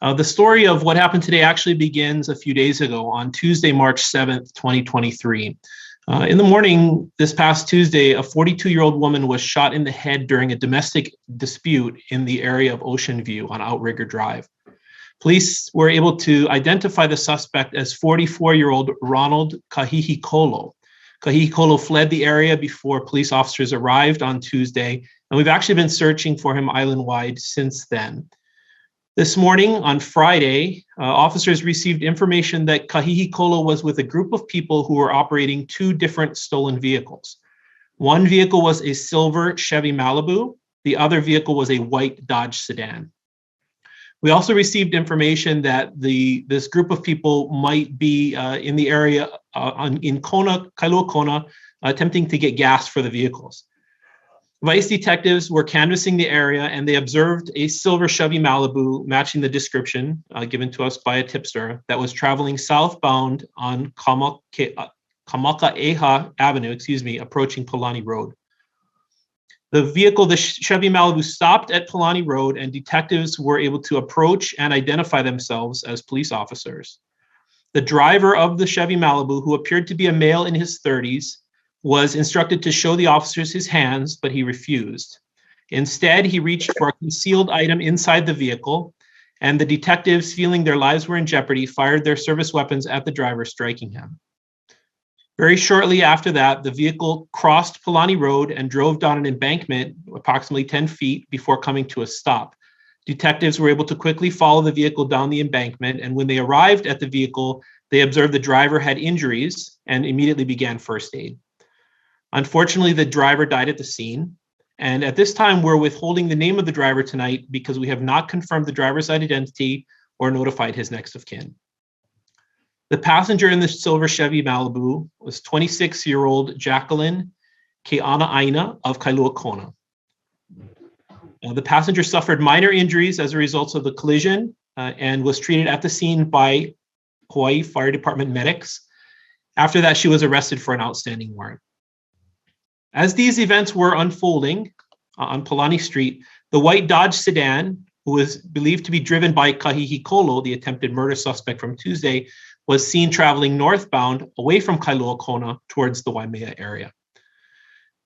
The story of what happened today actually begins a few days ago on Tuesday, March 7th, 2023. In the morning this past Tuesday, a 42-year-old woman was shot in the head during a domestic dispute in the area of Ocean View on Outrigger Drive. Police were able to identify the suspect as 44-year-old Ronald Kahihikolo. Kahihikolo fled the area before police officers arrived on Tuesday, and we've actually been searching for him island-wide since then. This morning, on Friday, officers received information that Kahihikolo was with a group of people who were operating two different stolen vehicles. One vehicle was a silver Chevy Malibu. The other vehicle was a white Dodge sedan. We also received information that this group of people might be in the area in Kona, Kailua Kona, attempting to get gas for the vehicles. Vice detectives were canvassing the area and they observed a silver Chevy Malibu matching the description given to us by a tipster that was traveling southbound on Kamakaʻeha Avenue, approaching Polani Road. The vehicle, the Chevy Malibu, stopped at Polani Road and detectives were able to approach and identify themselves as police officers. The driver of the Chevy Malibu, who appeared to be a male in his 30s, was instructed to show the officers his hands, but he refused. Instead, he reached for a concealed item inside the vehicle, and the detectives, feeling their lives were in jeopardy, fired their service weapons at the driver, striking him. Very shortly after that, the vehicle crossed Polani Road and drove down an embankment approximately 10 feet before coming to a stop. Detectives were able to quickly follow the vehicle down the embankment, and when they arrived at the vehicle, they observed the driver had injuries and immediately began first aid. Unfortunately, the driver died at the scene. And at this time, we're withholding the name of the driver tonight because we have not confirmed the driver's identity or notified his next of kin. The passenger in the silver Chevy Malibu was 26-year-old Jacqueline Ke'anaaina of Kailua Kona. The passenger suffered minor injuries as a result of the collision and was treated at the scene by Hawaii Fire Department medics. After that, she was arrested for an outstanding warrant. As these events were unfolding on Polani Street, the white Dodge sedan, who was believed to be driven by Kahihikolo, the attempted murder suspect from Tuesday, was seen traveling northbound away from Kailua Kona towards the Waimea area.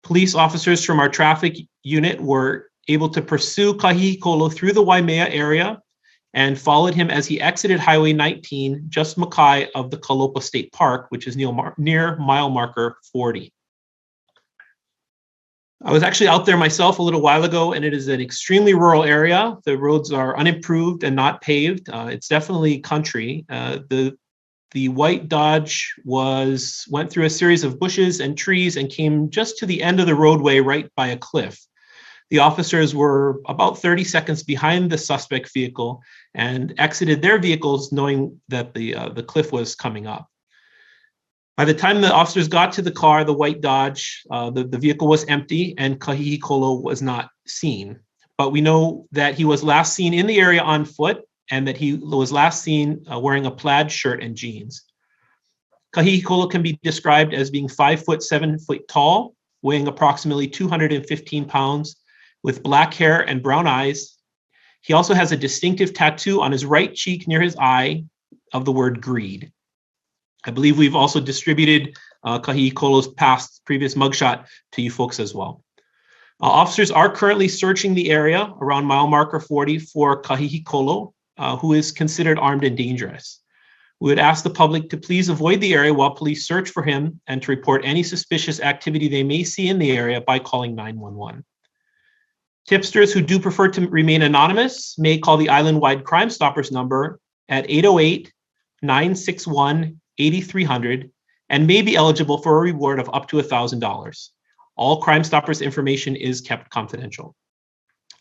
Police officers from our traffic unit were able to pursue Kahihikolo through the Waimea area and followed him as he exited Highway 19 just makai of the Kalopa State Park, which is near mile marker 40. I was actually out there myself a little while ago, and it is an extremely rural area. The roads are unimproved and not paved. It's definitely country. The white Dodge went through a series of bushes and trees and came just to the end of the roadway right by a cliff. The officers were about 30 seconds behind the suspect vehicle and exited their vehicles knowing that the cliff was coming up. By the time the officers got to the car, the white Dodge, the vehicle was empty and Kahihikolo was not seen. But we know that he was last seen in the area on foot and that he was last seen wearing a plaid shirt and jeans. Kahihikolo can be described as being 5 foot 7 feet tall, weighing approximately 215 pounds, with black hair and brown eyes. He also has a distinctive tattoo on his right cheek near his eye of the word greed. I believe we've also distributed Kahihikolo's previous mugshot to you folks as well. Officers are currently searching the area around mile marker 40 for Kahihikolo, who is considered armed and dangerous. We would ask the public to please avoid the area while police search for him and to report any suspicious activity they may see in the area by calling 911. Tipsters who do prefer to remain anonymous may call the island-wide Crime Stoppers number at 808-961-8300 and may be eligible for a reward of up to $1,000. All Crime Stoppers information is kept confidential.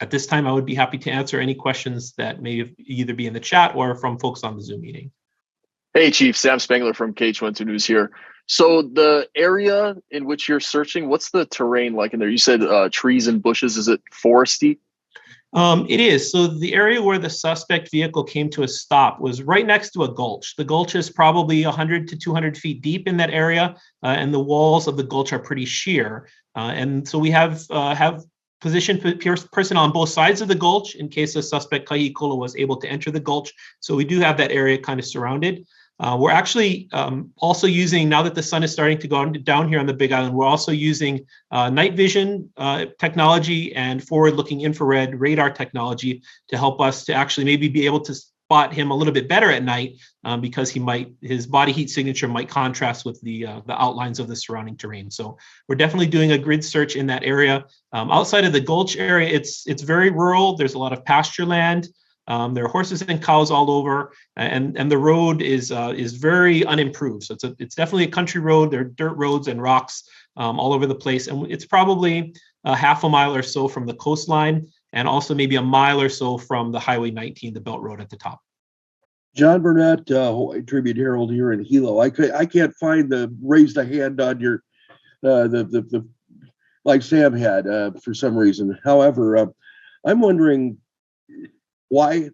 At this time, I would be happy to answer any questions that may either be in the chat or from folks on the Zoom meeting. Hey, Chief, Sam Spangler from KH12 News here. So the area in which you're searching, what's the terrain like in there? You said trees and bushes. Is it foresty? It is. So the area where the suspect vehicle came to a stop was right next to a gulch. The gulch is probably 100 to 200 feet deep in that area, and the walls of the gulch are pretty sheer. And so we have positioned personnel on both sides of the gulch in case the suspect Kaʻū was able to enter the gulch. So we do have that area kind of surrounded. We're actually also using, now that the sun is starting to go down here on the Big Island, we're also using night vision technology and forward-looking infrared radar technology to help us to actually maybe be able to spot him a little bit better at night because his body heat signature might contrast with the outlines of the surrounding terrain. So we're definitely doing a grid search in that area. Outside of the gulch area, it's very rural. There's a lot of pasture land. There are horses and cows all over, and the road is very unimproved. So it's definitely a country road. There are dirt roads and rocks all over the place, and it's probably a half a mile or so from the coastline, and also maybe a mile or so from the Highway 19, the Belt Road at the top. John Burnett, Hawaiʻi Tribune Herald here in Hilo. I can't find the raised a hand on your the like Sam had for some reason. However, I'm wondering why.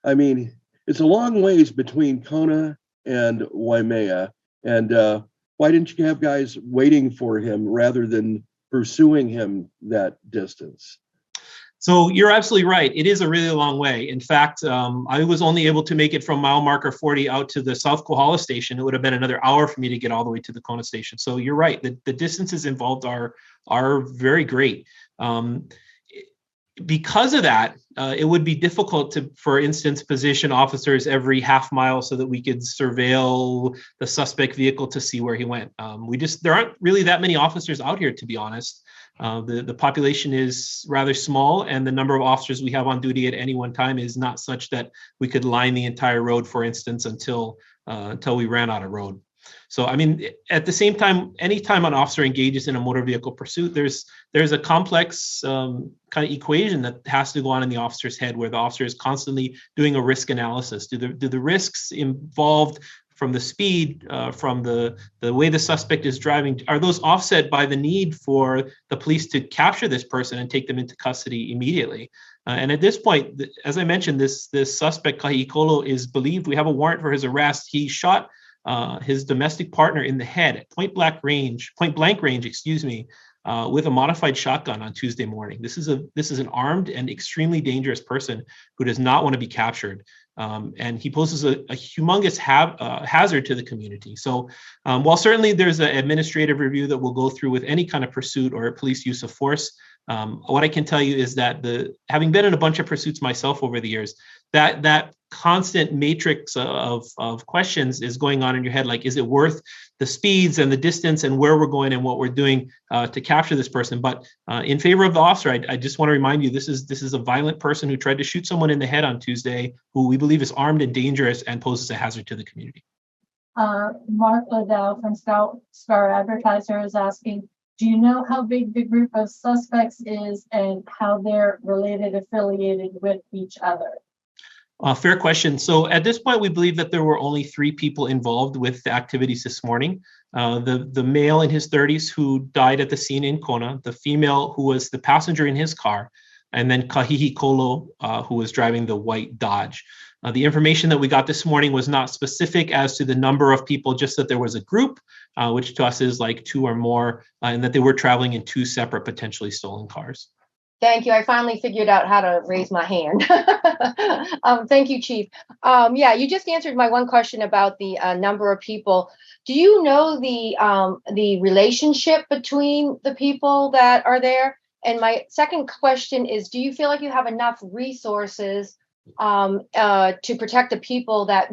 I mean, it's a long ways between Kona and Waimea, and why didn't you have guys waiting for him rather than pursuing him that distance? So you're absolutely right. It is a really long way. In fact, I was only able to make it from mile marker 40 out to the South Kohala station. It would have been another hour for me to get all the way to the Kona station. So you're right. The distances involved are very great. Because of that, it would be difficult to, for instance, position officers every half mile so that we could surveil the suspect vehicle to see where he went. There aren't really that many officers out here, to be honest. The population is rather small, and the number of officers we have on duty at any one time is not such that we could line the entire road, for instance, until we ran out of road. So, I mean, at the same time, anytime an officer engages in a motor vehicle pursuit, there's a complex kind of equation that has to go on in the officer's head, where the officer is constantly doing a risk analysis. Do the risks involved from the speed, from the way the suspect is driving, are those offset by the need for the police to capture this person and take them into custody immediately? And at this point, as I mentioned, this suspect Kaʻū is believed, we have a warrant for his arrest. He shot his domestic partner in the head at point blank range, with a modified shotgun on Tuesday morning. This is an armed and extremely dangerous person who does not want to be captured, and he poses a humongous hazard to the community. So, while certainly there's an administrative review that we'll go through with any kind of pursuit or police use of force, what I can tell you is that having been in a bunch of pursuits myself over the years, that constant matrix of questions is going on in your head. Like, is it worth the speeds and the distance and where we're going and what we're doing to capture this person? But in favor of the officer, I just want to remind you, this is a violent person who tried to shoot someone in the head on Tuesday, who we believe is armed and dangerous and poses a hazard to the community. Mark Liddell from Star Advertiser is asking, do you know how big the group of suspects is and how they're affiliated with each other? Fair question. So at this point, we believe that there were only 3 people involved with the activities this morning. The male in his 30s who died at the scene in Kona, the female who was the passenger in his car, and then Kaʻū, who was driving the white Dodge. The information that we got this morning was not specific as to the number of people, just that there was a group, which to us is like 2 or more, and that they were traveling in 2 separate potentially stolen cars. Thank you. I finally figured out how to raise my hand. Thank you, Chief. Yeah, you just answered my one question about the number of people. Do you know the relationship between the people that are there? And my second question is, do you feel like you have enough resources to protect the people that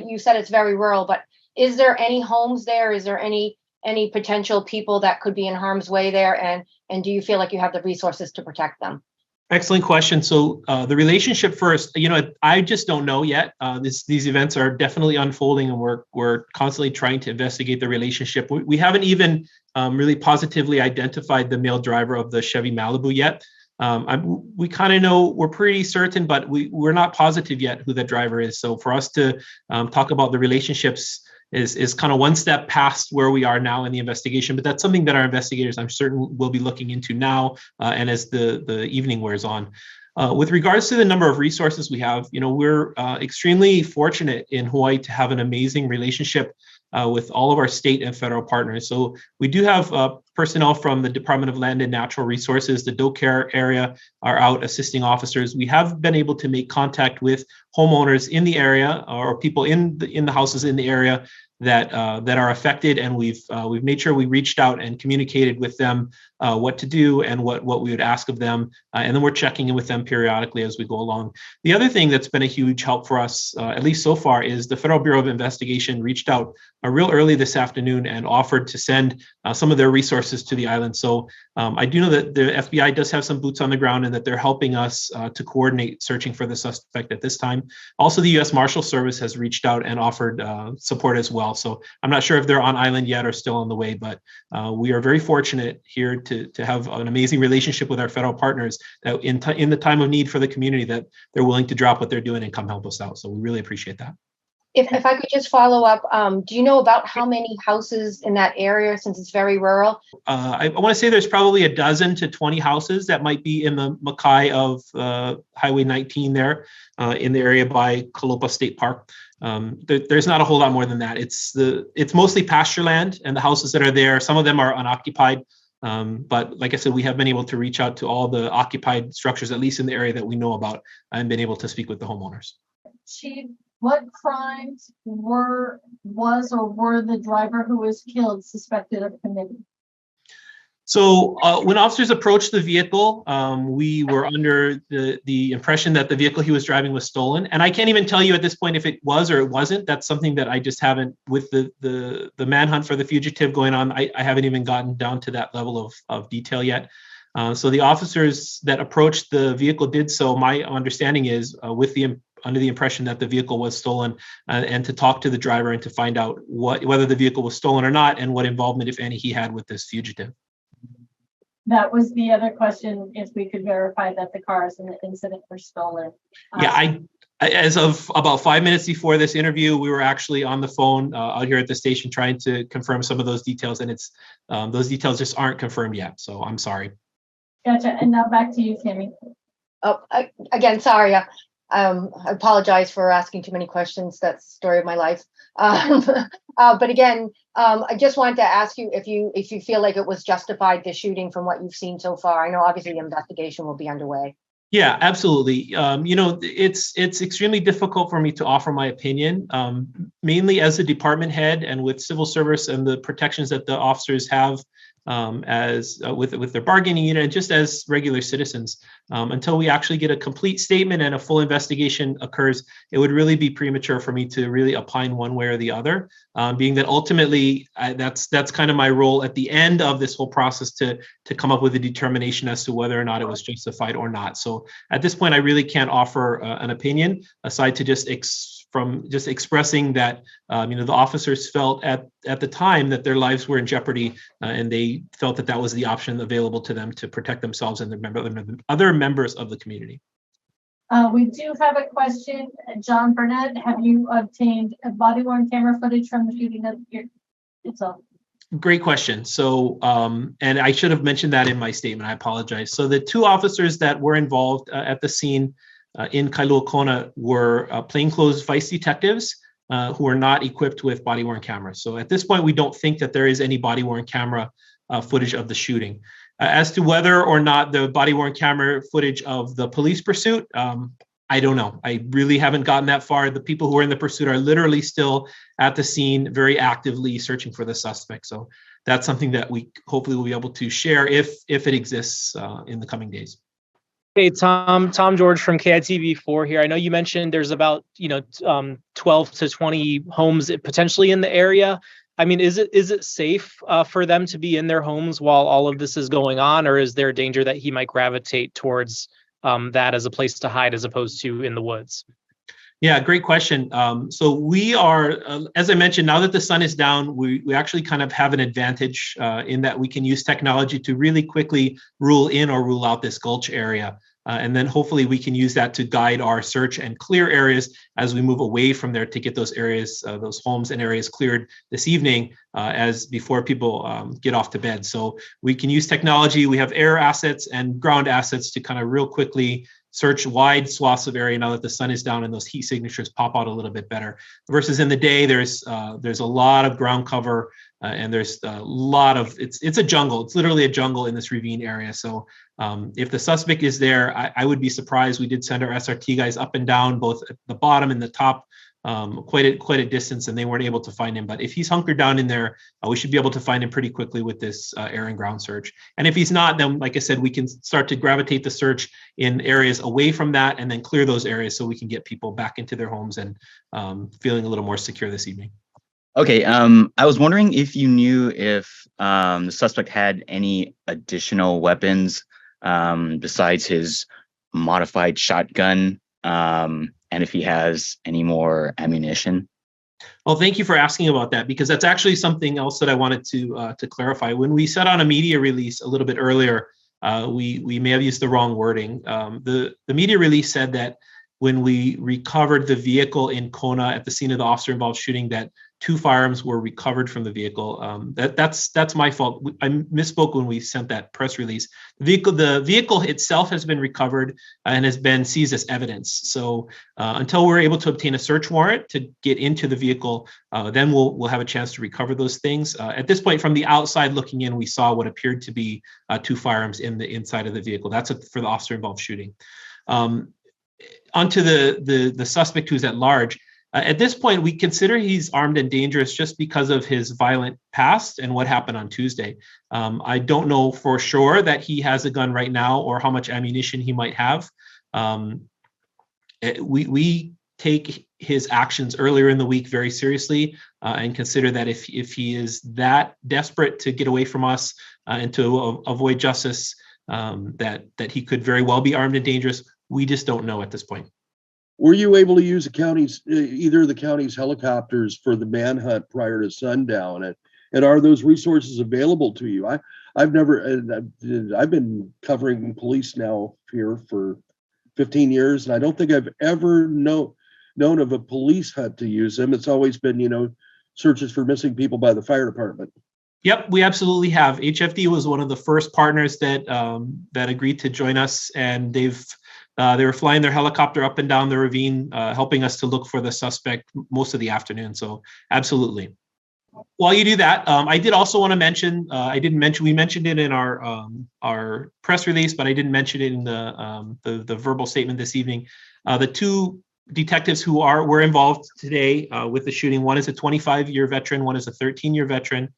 you said it's very rural, but is there any homes there? Is there any potential people that could be in harm's way there? And do you feel like you have the resources to protect them? Excellent question. So the relationship first, I just don't know yet. These events are definitely unfolding, and we're constantly trying to investigate the relationship. We haven't even really positively identified the male driver of the Chevy Malibu yet. We kind of know, we're pretty certain, but we're not positive yet who the driver is. So for us to talk about the relationships is kind of one step past where we are now in the investigation, but that's something that our investigators, I'm certain, will be looking into now and as the evening wears on. With regards to the number of resources we have, we're extremely fortunate in Hawaii to have an amazing relationship with all of our state and federal partners. So we do have personnel from the Department of Land and Natural Resources, the DoCare area, are out assisting officers. We have been able to make contact with homeowners in the area or people in the houses in the area that are affected, and we've made sure we reached out and communicated with them what to do and what we would ask of them, and then we're checking in with them periodically as we go along. The other thing that's been a huge help for us, at least so far, is the Federal Bureau of Investigation reached out real early this afternoon and offered to send some of their resources to the island. So I do know that the FBI does have some boots on the ground and that they're helping us to coordinate searching for the suspect at this time. Also, the U.S. Marshal Service has reached out and offered support as well. So I'm not sure if they're on island yet or still on the way, but we are very fortunate here to have an amazing relationship with our federal partners that in the time of need for the community, that they're willing to drop what they're doing and come help us out. So we really appreciate that. If I could just follow up, do you know about how many houses in that area, since it's very rural? I want to say there's probably 12 to 20 houses that might be in the Mackay of Highway 19 there in the area by Kalopa State Park. There's not a whole lot more than that. It's mostly pasture land, and the houses that are there, some of them are unoccupied. But like I said, we have been able to reach out to all the occupied structures, at least in the area that we know about, and been able to speak with the homeowners. Chief, what crimes were the driver who was killed suspected of committing? So when officers approached the vehicle, we were under the impression that the vehicle he was driving was stolen. And I can't even tell you at this point if it was or it wasn't. That's something that I just haven't, with the manhunt for the fugitive going on, I haven't even gotten down to that level of detail yet. So the officers that approached the vehicle did so, my understanding is, under the impression that the vehicle was stolen, and to talk to the driver and to find out whether the vehicle was stolen or not, and what involvement, if any, he had with this fugitive. That was the other question, if we could verify that the cars in the incident were stolen. Yeah, as of about 5 minutes before this interview, we were actually on the phone out here at the station trying to confirm some of those details, and those details just aren't confirmed yet. So I'm sorry. Gotcha. And now back to you, Tammy. Oh, again, sorry. I apologize for asking too many questions. That's the story of my life. But again, I just wanted to ask you if you feel like it was justified, the shooting, from what you've seen so far. I know obviously the investigation will be underway. Yeah, absolutely. It's extremely difficult for me to offer my opinion, mainly as a department head and with civil service and the protections that the officers have with their bargaining unit, and just as regular citizens. Until we actually get a complete statement and a full investigation occurs, it would really be premature for me to really opine one way or the other, being that ultimately that's kind of my role at the end of this whole process to come up with a determination as to whether or not it was justified or not. So at this point, I really can't offer an opinion aside to just expressing that the officers felt at the time that their lives were in jeopardy, and they felt that was the option available to them to protect themselves and the other members of the community. We do have a question. John Burnett, have you obtained a body-worn camera footage from the shooting of it's all? Great question. So, and I should have mentioned that in my statement. I apologize. So the two officers that were involved at the scene in Kailua Kona were plainclothes vice detectives who are not equipped with body-worn cameras. So at this point, we don't think that there is any body-worn camera footage of the shooting. As to whether or not the body-worn camera footage of the police pursuit, I don't know. I really haven't gotten that far. The people who are in the pursuit are literally still at the scene, very actively searching for the suspect. So that's something that we hopefully will be able to share if it exists in the coming days. Hey, Tom George from KITV4 here. I know you mentioned there's about 12 to 20 homes potentially in the area. I mean, is it safe for them to be in their homes while all of this is going on, or is there a danger that he might gravitate towards that as a place to hide as opposed to in the woods? Yeah, great question. So we are, as I mentioned, now that the sun is down, we actually kind of have an advantage in that we can use technology to really quickly rule in or rule out this gulch area. And then hopefully we can use that to guide our search and clear areas as we move away from there to get those areas, those homes and areas cleared this evening as before people get off to bed. So we can use technology. We have air assets and ground assets to kind of real quickly search wide swaths of area now that the sun is down and those heat signatures pop out a little bit better. Versus in the day, there's a lot of ground cover and there's a lot of, it's a jungle. It's literally a jungle in this ravine area. So if the suspect is there, I would be surprised. We did send our SRT guys up and down, both at the bottom and the top, quite a distance, and they weren't able to find him. But if he's hunkered down in there, we should be able to find him pretty quickly with this air and ground search. And if he's not, then like I said, we can start to gravitate the search in areas away from that and then clear those areas so we can get people back into their homes and feeling a little more secure this evening. Okay, I was wondering if you knew if the suspect had any additional weapons besides his modified shotgun, and if he has any more ammunition. Well, thank you for asking about that, because that's actually something else that I wanted to clarify. When we set on a media release a little bit earlier, we may have used the wrong wording. The media release said that when we recovered the vehicle in Kona at the scene of the officer-involved shooting, that 2 firearms were recovered from the vehicle. That's my fault. I misspoke when we sent that press release. The vehicle itself has been recovered and has been seized as evidence. So until we're able to obtain a search warrant to get into the vehicle, then we'll have a chance to recover those things. At this point, from the outside looking in, we saw what appeared to be 2 firearms in the inside of the vehicle. That's for the officer-involved shooting. Onto the suspect who's at large. At this point, we consider he's armed and dangerous just because of his violent past and what happened on Tuesday. I don't know for sure that he has a gun right now or how much ammunition he might have. We take his actions earlier in the week very seriously and consider that if he is that desperate to get away from us and to avoid justice, that he could very well be armed and dangerous. We just don't know at this point. Were you able to use the county's, either of the county's helicopters for the manhunt prior to sundown? And are those resources available to you? I've been covering police now here for 15 years, and I don't think I've ever known of a police hunt to use them. It's always been, searches for missing people by the fire department. Yep, we absolutely have. HFD was one of the first partners that agreed to join us, and they were flying their helicopter up and down the ravine, helping us to look for the suspect most of the afternoon. So absolutely. While you do that, I did also want to mention, we mentioned it in our press release, but I didn't mention it in the verbal statement this evening. The 2 detectives who were involved today with the shooting, one is a 25-year veteran, one is a 13-year veteran.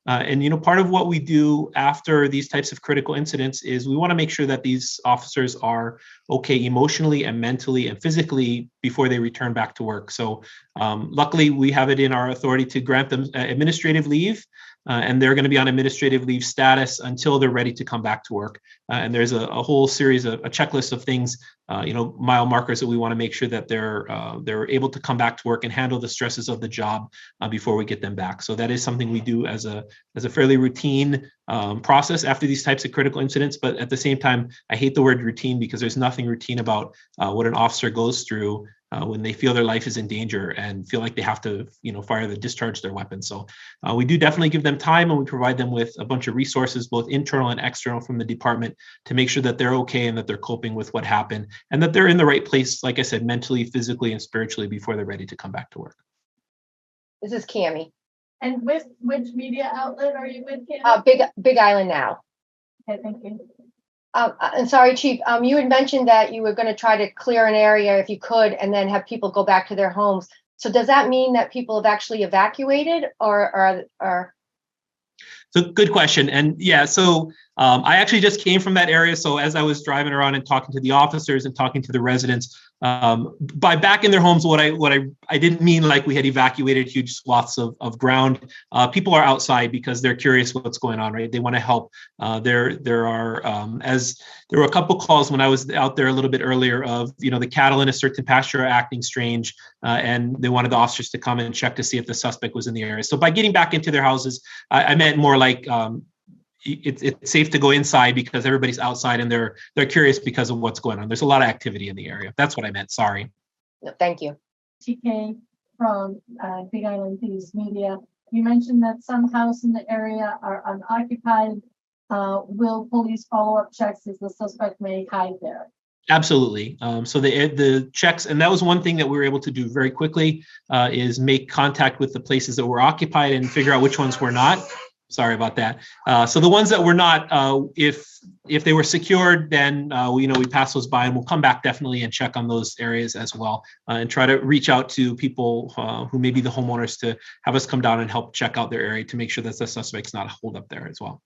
And part of what we do after these types of critical incidents is we want to make sure that these officers are okay emotionally and mentally and physically before they return back to work. So luckily, we have it in our authority to grant them administrative leave, and they're going to be on administrative leave status until they're ready to come back to work. And there's a whole series of a checklist of things, mile markers that we want to make sure that they're able to come back to work and handle the stresses of the job before we get them back. So that is something we do as a fairly routine process after these types of critical incidents. But at the same time, I hate the word routine because there's nothing routine about what an officer goes through when they feel their life is in danger and feel like they have to, discharge their weapon. So we do definitely give them time, and we provide them with a bunch of resources, both internal and external from the department, to make sure that they're okay and that they're coping with what happened and that they're in the right place, like I said, mentally, physically, and spiritually before they're ready to come back to work. This is Cammie. And with which media outlet are you with, Cammie? Big Island Now. Okay, thank you. And sorry, Chief, you had mentioned that you were going to try to clear an area if you could, and then have people go back to their homes. So does that mean that people have actually evacuated, or? So good question. And yeah, so I actually just came from that area. So as I was driving around and talking to the officers and talking to the residents, by back in their homes, what I didn't mean like we had evacuated huge swaths of ground. People are outside because they're curious what's going on, right? They want to help. There were a couple calls when I was out there a little bit earlier of, the cattle in a certain pasture are acting strange, and they wanted the officers to come and check to see if the suspect was in the area. So by getting back into their houses, I meant more like it's safe to go inside because everybody's outside and they're curious because of what's going on. There's a lot of activity in the area. That's what I meant. Sorry. No, thank you. TK from Big Island News Media. You mentioned that some houses in the area are unoccupied. Will police follow-up checks as the suspect may hide there? Absolutely. So the checks, and that was one thing that we were able to do very quickly, is make contact with the places that were occupied and figure out which ones were not. Sorry about that. So the ones that were not, if they were secured, then we pass those by, and we'll come back definitely and check on those areas as well, and try to reach out to people who may be the homeowners to have us come down and help check out their area to make sure that the suspect's not holed up there as well.